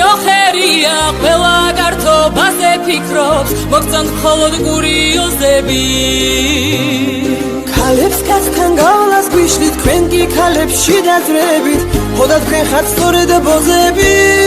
ოხერია ყველა გართობაზე ფიქრობს მოგწონთ მხოლოდ კურიოზები ქალებს კაცთან გავლას გვიშლით თქვენ კი ქალებს შიდა ძრებით ხოდა თქვენ ხართ სწორედ ბოზები